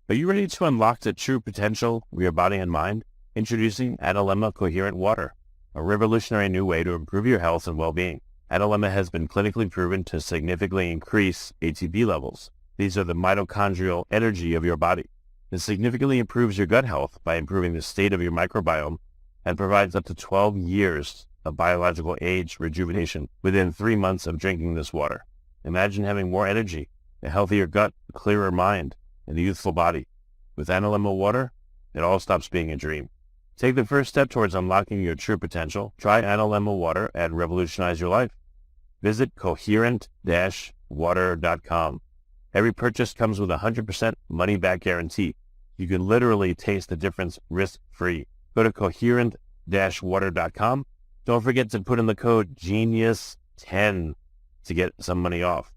Are you ready to unlock the true potential of your body and mind? Introducing Analemma Coherent Water, a revolutionary new way to improve your health and well-being. Analemma has been clinically proven to significantly increase ATP levels. These are the mitochondrial energy of your body. It significantly improves your gut health by improving the state of your microbiome and provides up to 12 years of biological age rejuvenation within 3 months of drinking this water. Imagine having more energy, a healthier gut, a clearer mind, and a youthful body. With Analemma Water, it all stops being a dream. Take the first step towards unlocking your true potential. Try Analemma Water and revolutionize your life. Visit coherent-water.com. Every purchase comes with a 100% money-back guarantee. You can literally taste the difference risk-free. Go to coherent-water.com. Don't forget to put in the code GENIUS10 to get some money off.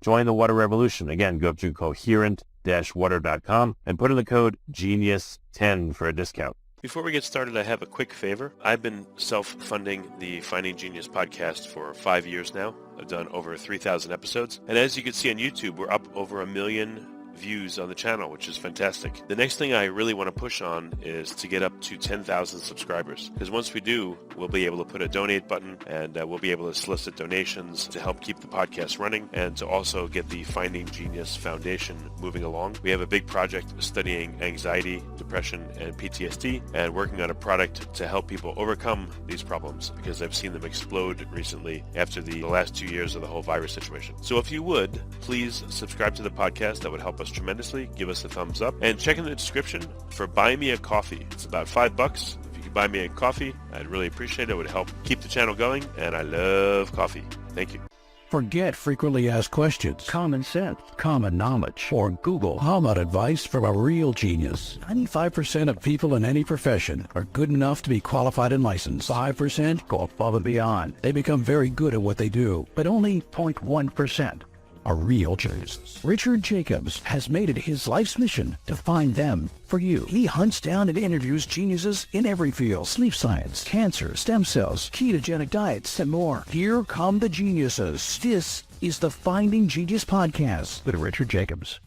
Join the water revolution. Again, go to coherent-water.com and put in the code GENIUS10 for a discount. Before we get started, I have a quick favor. I've been self-funding the Finding Genius podcast for 5 years now. I've done over 3,000 episodes. And as you can see on YouTube, we're up over 1 million views on the channel, which is fantastic. The next thing I really want to push on is to get up to 10,000 subscribers, because once we do, we'll be able to put a donate button, and we'll be able to solicit donations to help keep the podcast running and to also get the Finding Genius Foundation moving along. We have a big project studying anxiety, depression, and PTSD, and working on a product to help people overcome these problems, because I've seen them explode recently after the last 2 years of the whole virus situation. So if you would, please subscribe to the podcast. That would help us tremendously. Give us a thumbs up and check in the description for Buy Me a Coffee. It's about $5. If you could buy me a coffee, I'd really appreciate it. It would help keep the channel going, and I love coffee. Thank you. Forget frequently asked questions, common sense, common knowledge, or Google how about advice from a real genius. 95% of people in any profession are good enough to be qualified and licensed. 5% go above and beyond. They become very good at what they do, but only 0.1% are real geniuses. Richard Jacobs has made it his life's mission to find them for you. He hunts down and interviews geniuses in every field: sleep science, cancer, stem cells, ketogenic diets, and more. Here come the geniuses. This is the Finding Genius podcast with Richard Jacobs.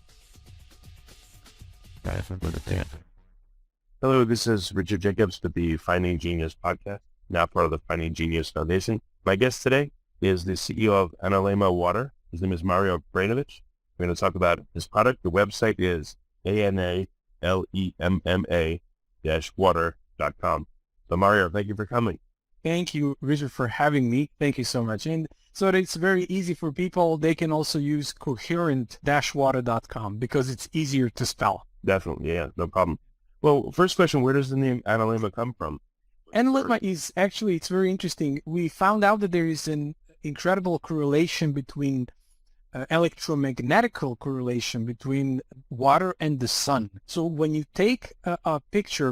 Hello, this is Richard Jacobs with the Finding Genius podcast, now part of the Finding Genius Foundation. My guest today is the CEO of Analemma Water. His name is Mario Brainović. We're going to talk about his product. The website is analemma-water.com. So Mario, thank you for coming. Thank you, Richard, for having me. Thank you so much. And so that it's very easy for people, they can also use coherent-water.com because it's easier to spell. Definitely, yeah, no problem. Well, first question, where does the name Analemma come from? Analemma is actually, it's very interesting. We found out that there is an incredible correlation between electromagnetical correlation between water and the sun. So when you take a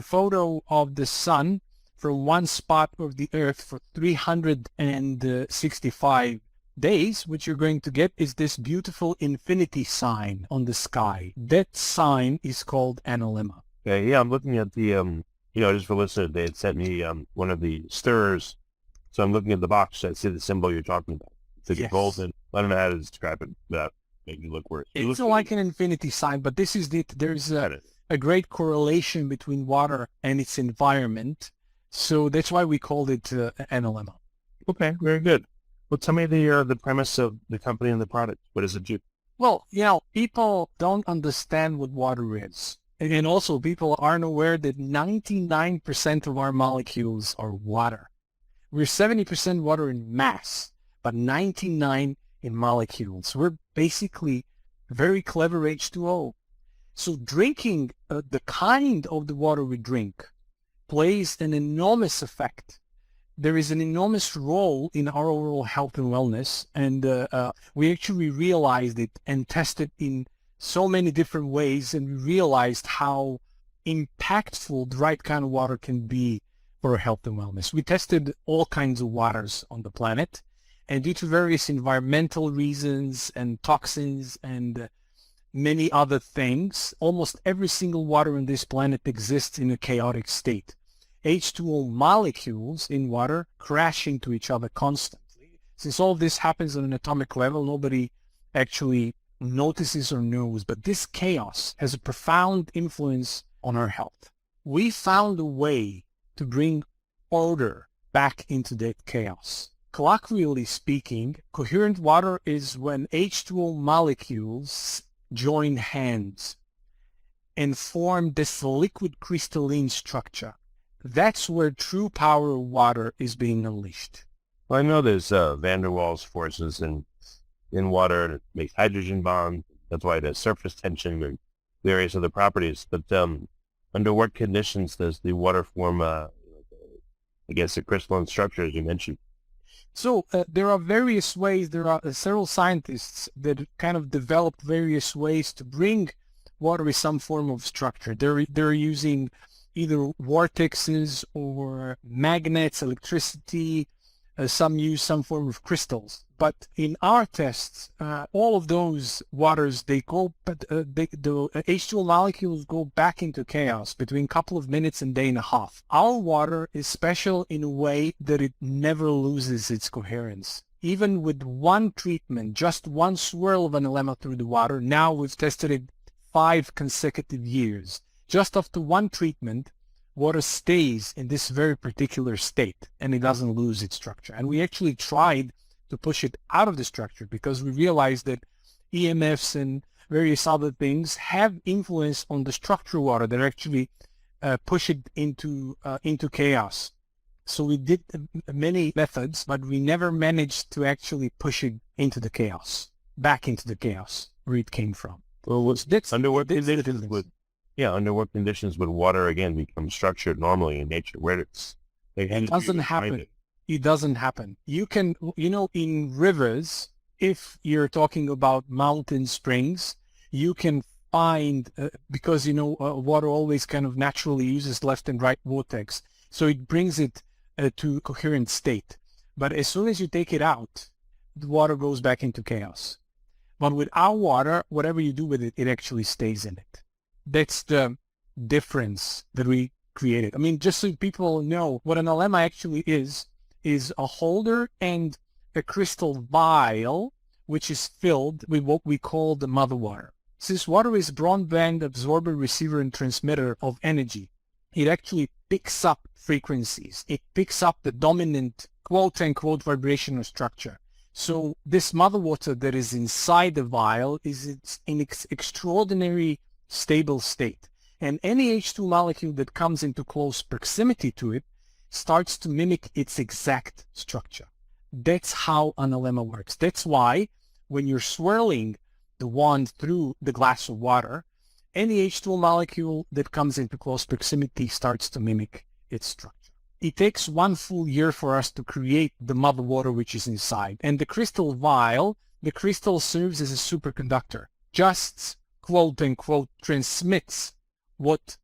photo of the sun from one spot of the earth for 365 days, what you're going to get is this beautiful infinity sign on the sky. That sign is called Analemma. Okay, yeah, I'm looking at the, just for listeners, they had sent me one of the stirrers. So I'm looking at the box. I see the symbol you're talking about. It's Yes. golden. I don't know how to describe it without making it look worse. It's like an infinity sign, but this is it. There's a great correlation between water and its environment. So that's why we called it Analemma. Okay, very good. Well, tell me the premise of the company and the product. What does it do? Well, people don't understand what water is. And also people aren't aware that 99% of our molecules are water. We're 70% water in mass, but 99 in molecules. We're basically very clever H2O. So drinking the kind of the water we drink plays an enormous effect. There is an enormous role in our overall health and wellness, and we actually realized it and tested in so many different ways, and we realized how impactful the right kind of water can be for our health and wellness. We tested all kinds of waters on the planet, and due to various environmental reasons and toxins and many other things, almost every single water on this planet exists in a chaotic state. H2O molecules in water crash into each other constantly. Since all this happens on an atomic level, nobody actually notices or knows, but this chaos has a profound influence on our health. We found a way to bring order back into that chaos. Colloquially speaking, coherent water is when H2O molecules join hands and form this liquid crystalline structure. That's where true power of water is being unleashed. Well, I know there's van der Waals forces in water that makes hydrogen bonds. That's why there's surface tension and various other properties. But under what conditions does the water form, I guess, a crystalline structure, as you mentioned? So there are various ways. There are several scientists that kind of developed various ways to bring water with some form of structure. They're using either vortexes or magnets, electricity. Some use some form of crystals. But in our tests, all of those waters, the H2O molecules go back into chaos between a couple of minutes and day and a half. Our water is special in a way that it never loses its coherence. Even with one treatment, just one swirl of Analemma through the water, now we've tested it 5 consecutive years. Just after one treatment, water stays in this very particular state and it doesn't lose its structure. And we actually tried to push it out of the structure because we realized that EMFs and various other things have influence on the structure of water that actually push it into chaos. So we did many methods, but we never managed to actually push it into the chaos, back into the chaos where it came from. Well, under what conditions would water again become structured normally in nature? It doesn't happen. It doesn't happen. You can, in rivers, if you're talking about mountain springs, you can find, because, water always kind of naturally uses left and right vortex. So it brings it to a coherent state. But as soon as you take it out, the water goes back into chaos. But with our water, whatever you do with it, it actually stays in it. That's the difference that we created. I mean, just so people know, what an Analemma actually is a holder and a crystal vial, which is filled with what we call the mother water. Since water is broadband absorber, receiver, and transmitter of energy, it actually picks up frequencies. It picks up the dominant quote-unquote vibrational structure. So this mother water that is inside the vial is in its extraordinary stable state. And any H2 molecule that comes into close proximity to it starts to mimic its exact structure. That's how Analemma works. That's why when you're swirling the wand through the glass of water, any H2 molecule that comes into close proximity starts to mimic its structure. It takes 1 full year for us to create the mother water which is inside. And the crystal vial, the crystal serves as a superconductor. Just quote-unquote transmits what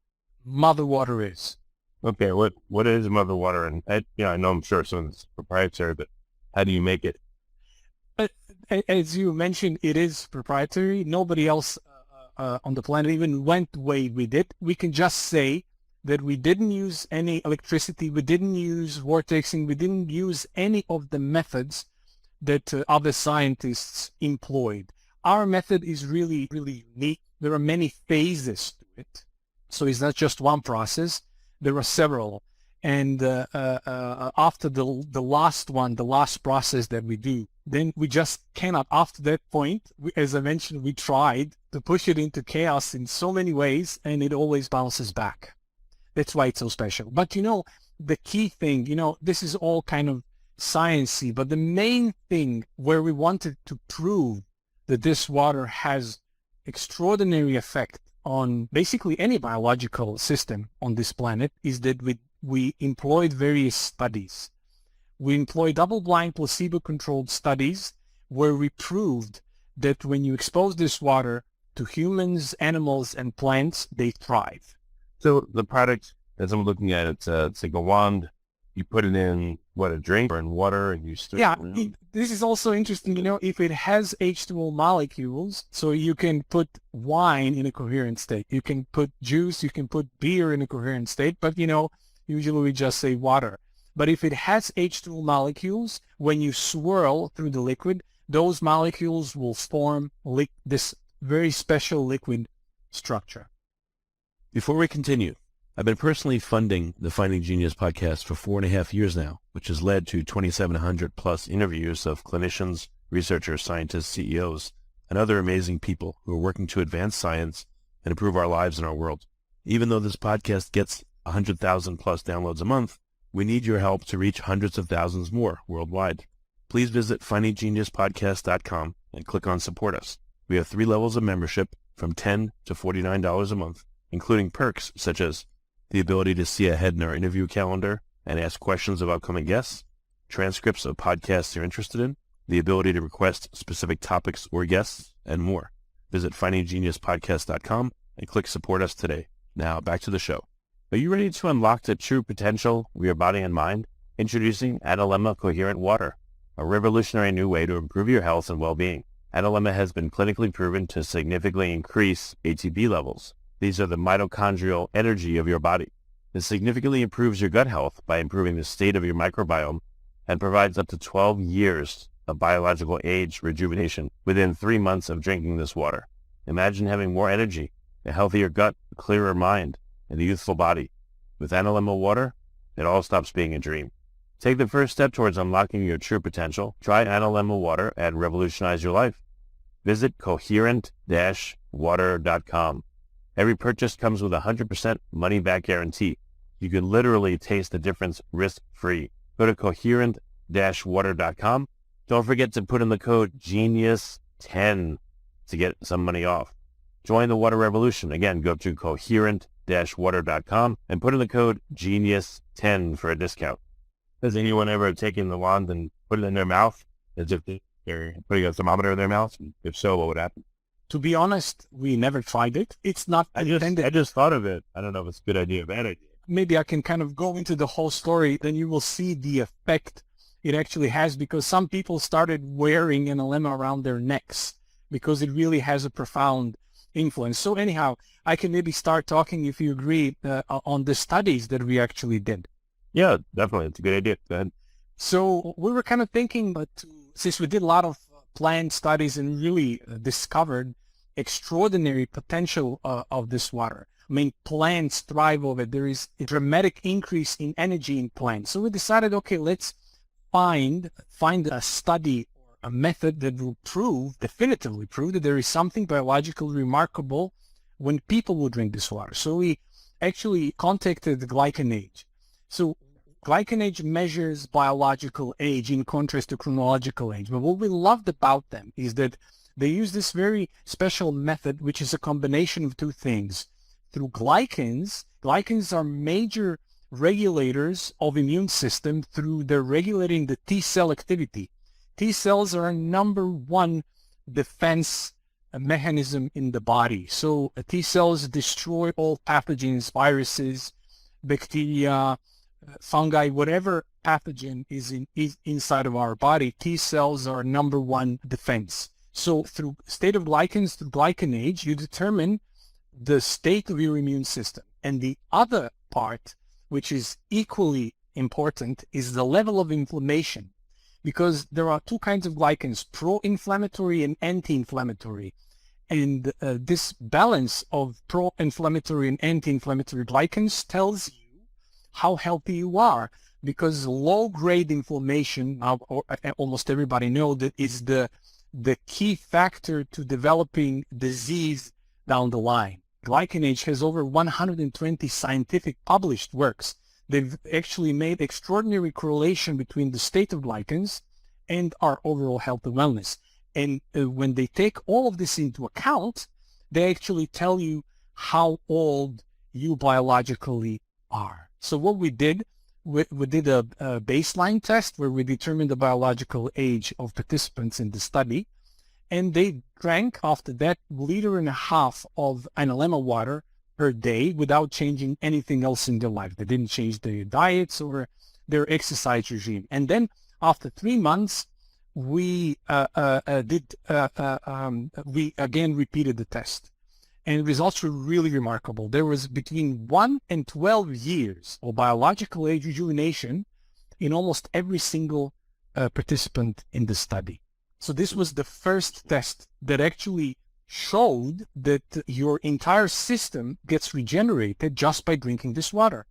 mother water is. Okay, what is mother water? And I know I'm sure some of it's proprietary, but how do you make it? As you mentioned, it is proprietary. Nobody else on the planet even went away with it. We can just say that we didn't use any electricity, we didn't use vortexing, we didn't use any of the methods that other scientists employed. Our method is really, really unique. There are many phases to it. So it's not just one process. There are several. And after the last process that we do, then we just cannot, after that point, as I mentioned, we tried to push it into chaos in so many ways, and it always bounces back. That's why it's so special. But the key thing, this is all kind of sciencey, but the main thing where we wanted to prove that this water has extraordinary effect on basically any biological system on this planet is that we employed various studies. We employed double-blind placebo-controlled studies where we proved that when you expose this water to humans, animals, and plants, they thrive. So the product, as I'm looking at it, it's like a wand. You put it in, a drink or in water, and you stir it around. This is also interesting, if it has H2O molecules, so you can put wine in a coherent state. You can put juice, you can put beer in a coherent state, but, usually we just say water. But if it has H2O molecules, when you swirl through the liquid, those molecules will form this very special liquid structure. Before we continue, I've been personally funding the Finding Genius podcast for 4.5 years now, which has led to 2,700 plus interviews of clinicians, researchers, scientists, CEOs, and other amazing people who are working to advance science and improve our lives and our world. Even though this podcast gets 100,000 plus downloads a month, we need your help to reach hundreds of thousands more worldwide. Please visit findinggeniuspodcast.com and click on Support Us. We have 3 levels of membership from $10 to $49 a month, including perks such as the ability to see ahead in our interview calendar and ask questions of upcoming guests, transcripts of podcasts you're interested in, the ability to request specific topics or guests, and more. Visit findinggeniuspodcast.com and click Support Us today. Now, back to the show. Are you ready to unlock the true potential of your body and mind? Introducing Analemma Coherent Water, a revolutionary new way to improve your health and well-being. Analemma has been clinically proven to significantly increase ATP levels. These are the mitochondrial energy of your body. This significantly improves your gut health by improving the state of your microbiome and provides up to 12 years of biological age rejuvenation within 3 months of drinking this water. Imagine having more energy, a healthier gut, a clearer mind, and a youthful body. With Analemma Water, it all stops being a dream. Take the first step towards unlocking your true potential. Try Analemma Water and revolutionize your life. Visit coherent-water.com. Every purchase comes with a 100% money-back guarantee. You can literally taste the difference risk-free. Go to coherent-water.com. Don't forget to put in the code GENIUS10 to get some money off. Join the water revolution. Again, go to coherent-water.com and put in the code GENIUS10 for a discount. Has anyone ever taken the wand and put it in their mouth as if they're putting a thermometer in their mouth? If so, what would happen? To be honest, we never tried it. It's not intended. I just thought of it. I don't know if it's a good idea or bad idea. Maybe I can kind of go into the whole story. Then you will see the effect it actually has, because some people started wearing an Analemma around their necks because it really has a profound influence. So anyhow, I can maybe start talking, if you agree, on the studies that we actually did. Yeah, definitely. It's a good idea. Go ahead. So we were kind of thinking, but since we did a lot of plant studies and really discovered extraordinary potential of this water. I mean, plants thrive over it. There is a dramatic increase in energy in plants. So we decided, okay, let's find a study or a method that will definitively prove that there is something biologically remarkable when people will drink this water. So we actually contacted the glycan age. So glycan age measures biological age in contrast to chronological age. But what we loved about them is that they use this very special method, which is a combination of 2 things. Through glycans are major regulators of immune system through their regulating the T cell activity. T cells are number 1 defense mechanism in the body. So T cells destroy all pathogens, viruses, bacteria, fungi, whatever pathogen is inside of our body. T cells are number 1 defense. So through state of glycans, through glycan age, you determine the state of your immune system. And the other part, which is equally important, is the level of inflammation, because there are 2 kinds of glycans, pro-inflammatory and anti-inflammatory. And this balance of pro-inflammatory and anti-inflammatory glycans tells you how healthy you are, because low-grade inflammation, almost everybody knows that is the key factor to developing disease down the line. Glycan age has over 120 scientific published works. They've actually made extraordinary correlation between the state of glycans and our overall health and wellness. And when they take all of this into account, they actually tell you how old you biologically are. So what we did, we did a baseline test where we determined the biological age of participants in the study. And they drank, after that, 1.5 liters of Analemma water per day without changing anything else in their life. They didn't change their diets or their exercise regime. And then after 3 months, we again repeated the test. And the results were really remarkable. There was between 1 and 12 years of biological age rejuvenation in almost every single participant in the study. So this was the first test that actually showed that your entire system gets regenerated just by drinking this water.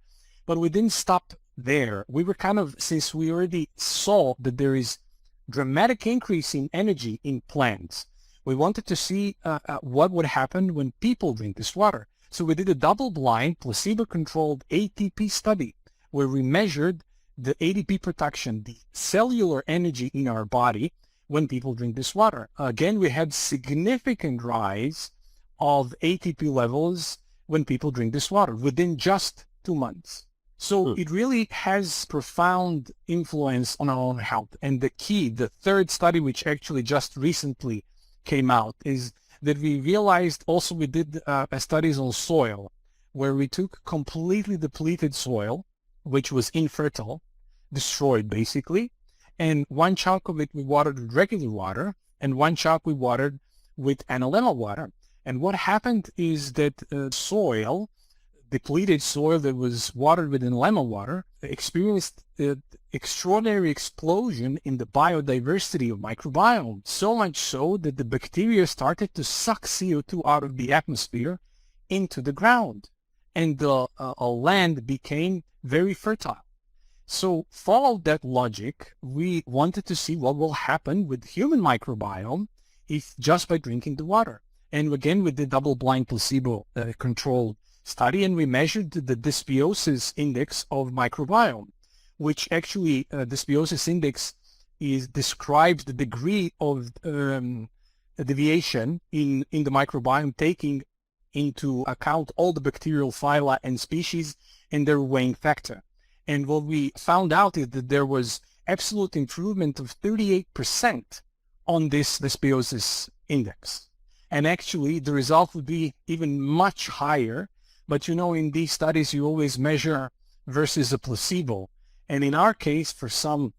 But we didn't stop there. We were since we already saw that there is dramatic increase in energy in plants, we wanted to see what would happen when people drink this water. So we did a double-blind, placebo-controlled ATP study where we measured the ATP production, the cellular energy in our body when people drink this water. Again, we had significant rise of ATP levels when people drink this water within just 2 months. So it really has profound influence on our own health. And the key, the third study, which actually just recently came out, is that we realized also we did studies on soil where we took completely depleted soil, which was infertile, destroyed basically, and one chunk of it we watered with regular water, and one chunk we watered with Analemma water. And what happened is that depleted soil that was watered with Analemma water experienced an extraordinary explosion in the biodiversity of microbiome, so much so that the bacteria started to suck CO2 out of the atmosphere into the ground, and the land became very fertile. So follow that logic. We wanted to see what will happen with human microbiome if just by drinking the water. And again, we did double-blind placebo-controlled study, and we measured the dysbiosis index of microbiome, which actually dysbiosis index describes the degree of deviation in the microbiome, taking into account all the bacterial phyla and species and their weighing factor. And what we found out is that there was absolute improvement of 38% on this dysbiosis index. And actually, the result would be even much higher. But in these studies, you always measure versus a placebo. And in our case, for some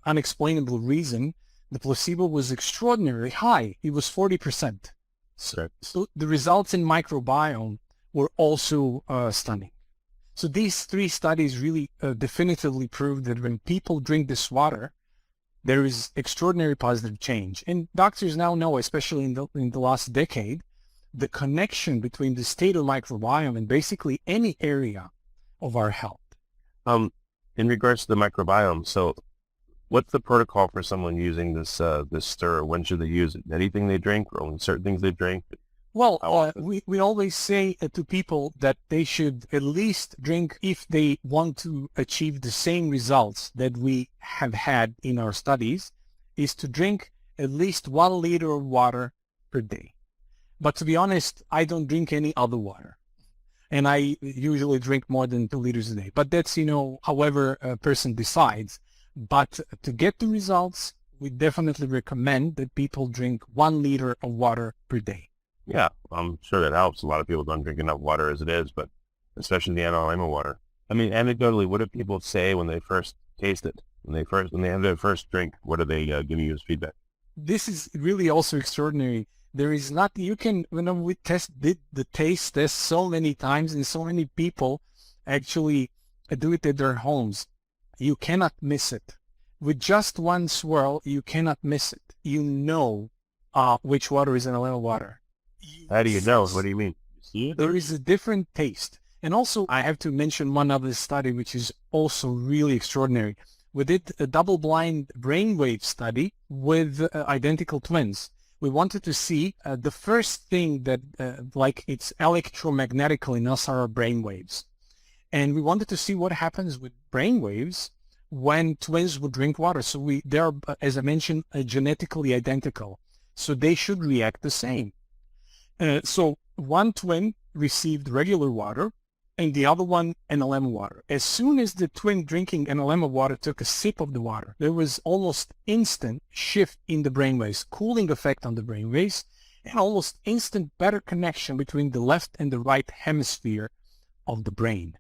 unexplainable reason, the placebo was extraordinarily high. It was 40%. So the results in microbiome were also stunning. So these three studies really definitively prove that when people drink this water, there is extraordinary positive change. And doctors now know, especially in the last decade, the connection between the state of microbiome and basically any area of our health. In regards to the microbiome, so what's the protocol for someone using this stir? When should they use it? Anything they drink, or only certain things they drink? Well, we always say to people that they should at least drink, if they want to achieve the same results that we have had in our studies, is to drink at least 1 liter of water per day. But to be honest, I don't drink any other water. And I usually drink more than 2 liters a day. But that's, however a person decides. But to get the results, we definitely recommend that people drink 1 liter of water per day. Yeah, I'm sure that helps. A lot of people don't drink enough water as it is, but especially the Analemma water. I mean, anecdotally, what do people say when they first taste it? When they have their first drink, what do they give you as feedback? This is really also extraordinary. There is not, we did the taste test so many times, and so many people actually do it at their homes. You cannot miss it. With just one swirl, you cannot miss it. You know which water is Analemma water. How do you know? What do you mean? See it? There is a different taste. And also, I have to mention one other study, which is also really extraordinary. We did a double-blind brainwave study with identical twins. We wanted to see the first thing that, it's electromagnetical in us are our brainwaves. And we wanted to see what happens with brainwaves when twins would drink water. So they are, as I mentioned, genetically identical. So they should react the same. So one twin received regular water and the other one Analemma water. As soon as the twin drinking Analemma water took a sip of the water, there was almost instant shift in the brainwaves, cooling effect on the brainwaves, and almost instant better connection between the left and the right hemisphere of the brain.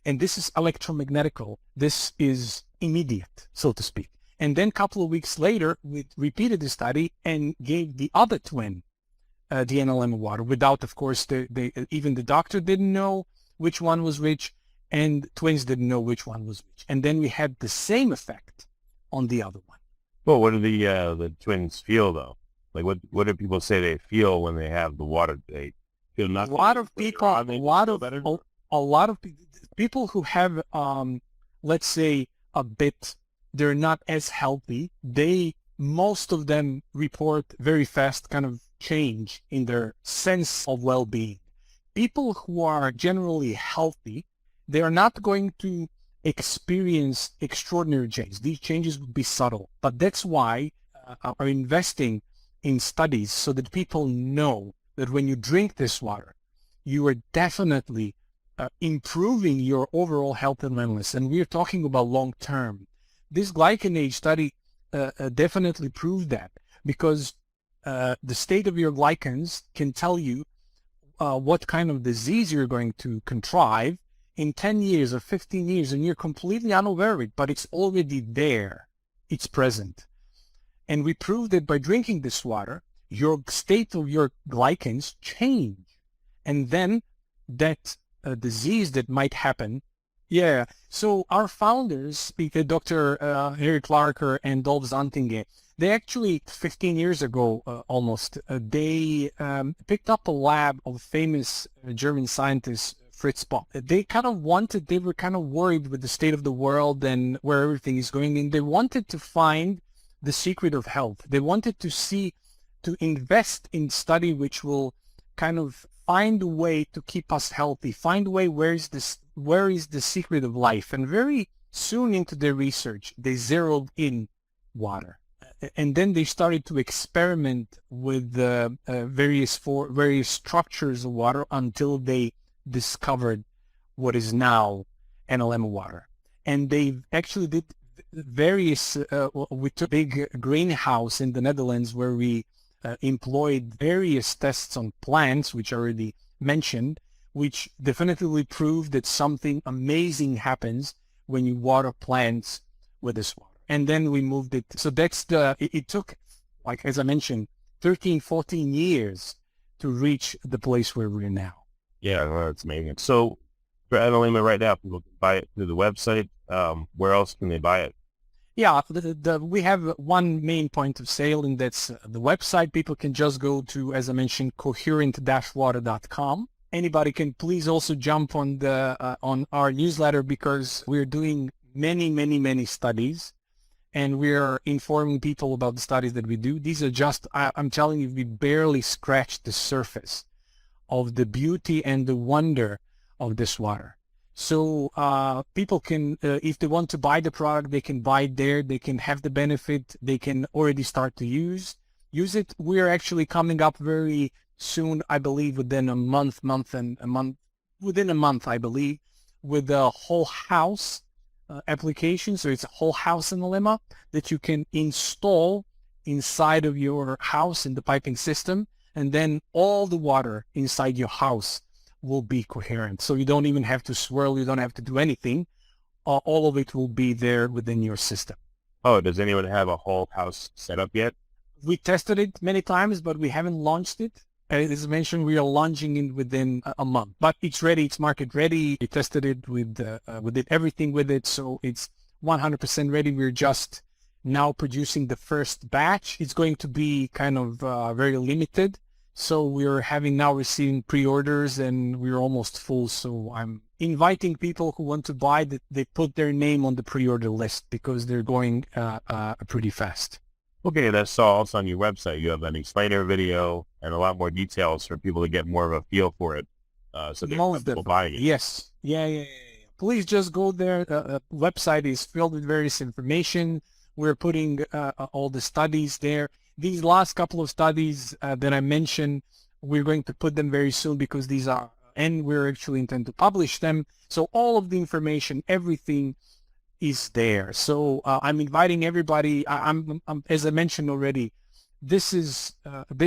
And this is electromagnetical. This is immediate, so to speak. And then a couple of weeks later, we repeated the study and gave the other twin the Analemma water without, of course, even the doctor didn't know which one was which, and twins didn't know which one was which. And then we had the same effect on the other one. Well, what do the twins feel though? Like what do people say they feel when they have the water? They feel A nothing. lot of people, later on, they feel better? a lot of people who have, let's say, they're not as healthy. Most of them report very fast kind of change in their sense of well-being. People who are generally healthy, they are not going to experience extraordinary changes. These changes would be subtle, but that's why are investing in studies so that people know that when you drink this water, you are definitely improving your overall health and wellness. And we're talking about long term. This glycanage study definitely proved that, because the state of your glycans can tell you what kind of disease you're going to contrive in 10 years or 15 years, and you're completely unaware of it, but it's already there. It's present. And we proved that by drinking this water, your state of your glycans change. And then that disease that might happen. Yeah. So our founders, Dr. Harry Clarker and Dolph Zantinge, they actually 15 years ago almost, they picked up a lab of famous German scientist Fritz Bock. They were kind of worried with the state of the world and where everything is going, and they wanted to find the secret of health. They wanted to invest in study which will kind of find a way to keep us healthy, find a way where is the secret of life. And very soon into their research, they zeroed in water. And then they started to experiment with various structures of water until they discovered what is now Analemma Water. And they actually did various, we took a big greenhouse in the Netherlands where we employed various tests on plants, which I already mentioned, which definitively proved that something amazing happens when you water plants with this water. And then we moved it. So it took, like, as I mentioned, 13, 14 years to reach the place where we're now. Yeah, that's amazing. So for Analemma right now, people can buy it through the website. Where else can they buy it? Yeah, we have one main point of sale, and that's the website. People can just go to, as I mentioned, coherent-water.com. Anybody can please also jump on our newsletter, because we're doing many studies, and we're informing people about the studies that we do. These are just, I'm telling you, we barely scratched the surface of the beauty and the wonder of this water. So people can, if they want to buy the product, they can buy it there. They can have the benefit. They can already start to use it. We're actually coming up very soon, I believe, within a month, I believe, with the whole house application. So it's a whole house Analemma that you can install inside of your house in the piping system, and then all the water inside your house will be coherent. So you don't even have to swirl, you don't have to do anything. All of it will be there within your system. Oh, does anyone have a whole house set up yet? We tested it many times, but we haven't launched it. As mentioned, we are launching it within a month, but it's ready, it's market ready. We tested it with everything with it, so it's 100% ready. We're just now producing the first batch. It's going to be kind of very limited. So we're receiving pre-orders, and we're almost full. So I'm inviting people who want to buy that they put their name on the pre-order list, because they're going pretty fast. Okay, that's also on your website. You have an explainer video and a lot more details for people to get more of a feel for it. So they're comfortable buying it. Yes. Yeah. Please just go there. Website is filled with various information. We're putting all the studies there. These last couple of studies that I mentioned, we're going to put them very soon, because these are, and we're actually intend to publish them. So all of the information, everything is there. So I'm inviting everybody. I'm as I mentioned already, this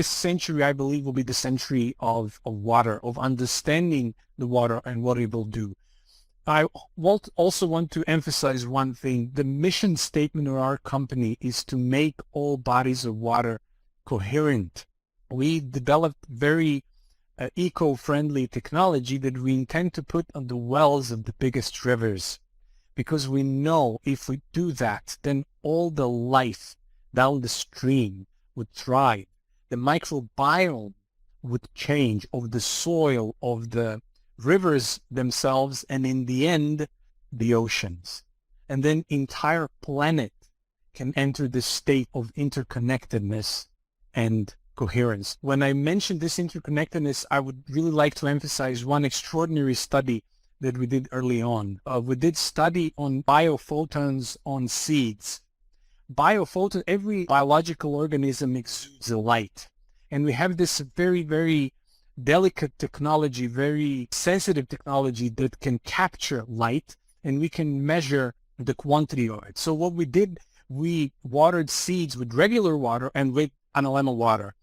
century, I believe, will be the century of water, of understanding the water and what it will do. I also want to emphasize one thing. The mission statement of our company is to make all bodies of water coherent. We developed very eco-friendly technology that we intend to put on the wells of the biggest rivers, because we know if we do that, then all the life down the stream would thrive. The microbiome would change of the soil, of the rivers themselves, and in the end, the oceans. And then entire planet can enter this state of interconnectedness and coherence. When I mention this interconnectedness, I would really like to emphasize one extraordinary study that we did early on. We did study on biophotons on seeds. Biophoton, every biological organism exudes a light. And we have this very, very delicate technology, very sensitive technology that can capture light, and we can measure the quantity of it. So what we did, we watered seeds with regular water and with Analemma water.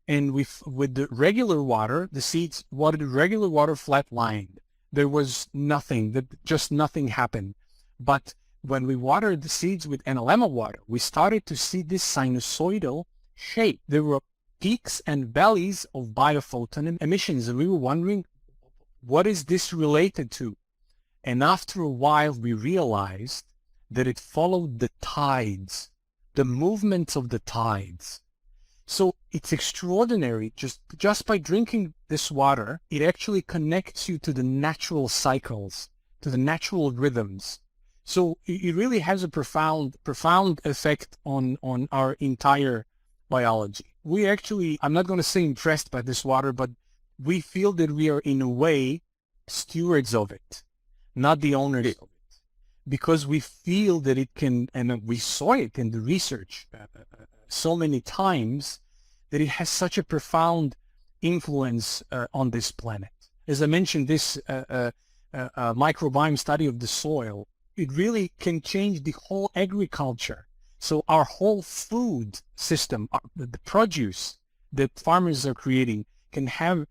And with the regular water, the seeds watered regular water flat-lined. There was nothing, just nothing happened. But when we watered the seeds with Analemma water, we started to see this sinusoidal shape. There were peaks and valleys of biophoton emissions, and we were wondering, what is this related to? And after a while, we realized that it followed the tides, the movements of the tides. So it's extraordinary. Just by drinking this water, it actually connects you to the natural cycles, to the natural rhythms. So it really has a profound effect on our entire biology. We actually, I'm not going to say impressed by this water, but we feel that we are in a way stewards of it, not the owners of it, because we feel that it can, and we saw it in the research so many times, that it has such a profound influence on this planet. As I mentioned, this microbiome study of the soil, it really can change the whole agriculture. So our whole food system, the produce that farmers are creating, can have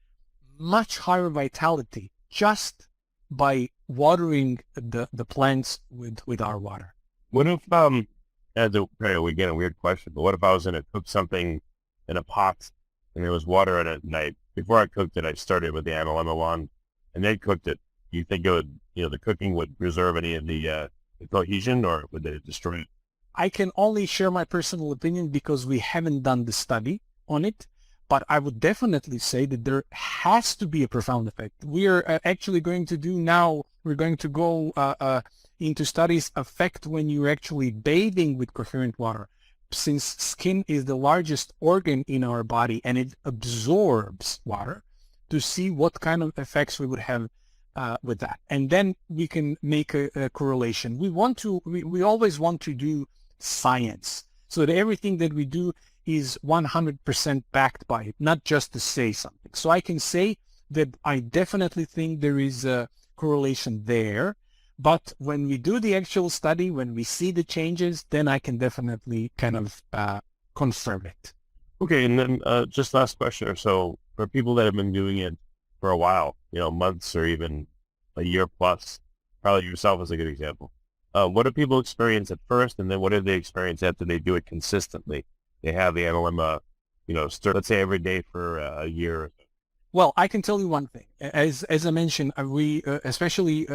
much higher vitality just by watering the plants with our water. What if, we get a weird question, but what if I was going to cook something in a pot and there was water in it, and before I cooked it, I started with the Analemma wand and then cooked it? Do you think it would, the cooking would preserve any of the cohesion, or would it destroy it? I can only share my personal opinion because we haven't done the study on it, but I would definitely say that there has to be a profound effect. We are actually going to do now, we're going to go into studies effect when you're actually bathing with coherent water, since skin is the largest organ in our body and it absorbs water, to see what kind of effects we would have with that. And then we can make a correlation. We always want to do science, so that everything that we do is 100% backed by it, not just to say something. So I can say that I definitely think there is a correlation there, but when we do the actual study, when we see the changes, then I can definitely kind of confirm it. Okay, and then just last question or so, for people that have been doing it for a while, months or even a year plus, probably yourself is a good example. What do people experience at first, and then what do they experience after they do it consistently? They have the Analemma, let's say every day for a year. Well, I can tell you one thing. As I mentioned, we especially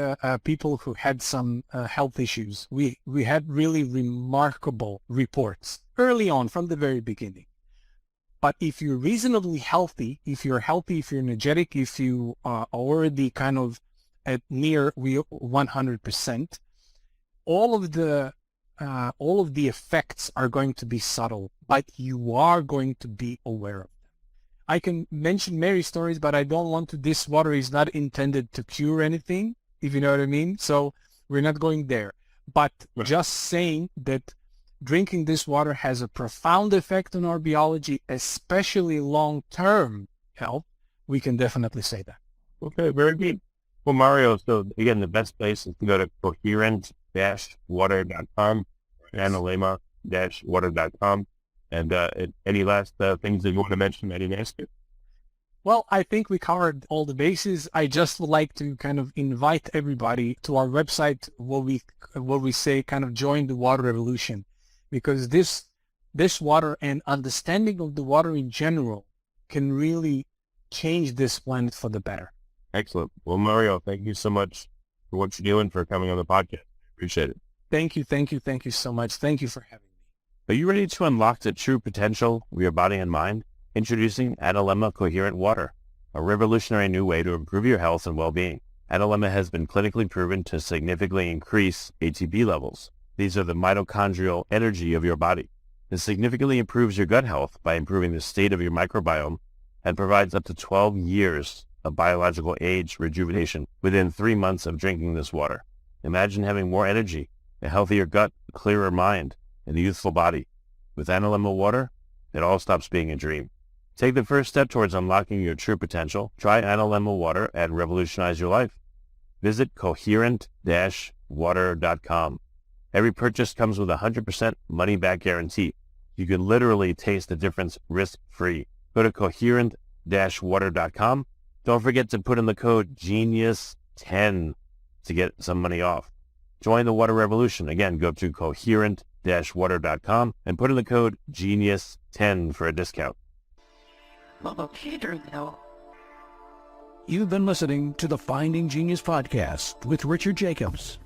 people who had some health issues, we had really remarkable reports early on from the very beginning. But if you're reasonably healthy, if you're energetic, if you are already kind of at near 100%, all of the effects are going to be subtle, but you are going to be aware of them. I can mention many stories, but I don't want to. This water is not intended to cure anything, if you know what I mean. So we're not going there. But just saying that drinking this water has a profound effect on our biology, especially long-term health, we can definitely say that. Okay, very good. Well, Mario, so again, the best place is to go to coherent-water.com, analemma-water.com. And any last things that you want to mention that I didn't ask you? Well, I think we covered all the bases. I just would like to kind of invite everybody to our website where we say kind of join the water revolution, because this water and understanding of the water in general can really change this planet for the better. Excellent. Well, Mario, thank you so much for what you're doing, for coming on the podcast. Appreciate it. Thank you so much. Thank you for having me. Are you ready to unlock the true potential of your body and mind? Introducing Analemma Coherent Water, a revolutionary new way to improve your health and well-being. Analemma has been clinically proven to significantly increase ATP levels. These are the mitochondrial energy of your body. It significantly improves your gut health by improving the state of your microbiome and provides up to 12 years of biological age rejuvenation within 3 months of drinking this water. Imagine having more energy, a healthier gut, a clearer mind, and a youthful body. With Analemma Water, it all stops being a dream. Take the first step towards unlocking your true potential. Try Analemma Water and revolutionize your life. Visit coherent-water.com. Every purchase comes with a 100% money-back guarantee. You can literally taste the difference risk-free. Go to coherent-water.com. Don't forget to put in the code GENIUS10 to get some money off. Join the water revolution. Again, go to coherent-water.com and put in the code GENIUS10 for a discount. You've been listening to the Finding Genius podcast with Richard Jacobs.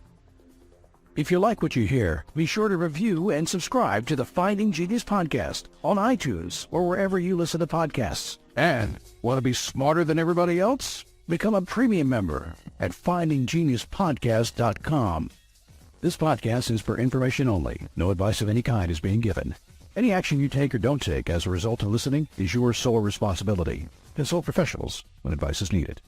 If you like what you hear, be sure to review and subscribe to the Finding Genius podcast on iTunes or wherever you listen to podcasts. And want to be smarter than everybody else? Become a premium member at findinggeniuspodcast.com. This podcast is for information only. No advice of any kind is being given. Any action you take or don't take as a result of listening is your sole responsibility. Consult professionals when advice is needed.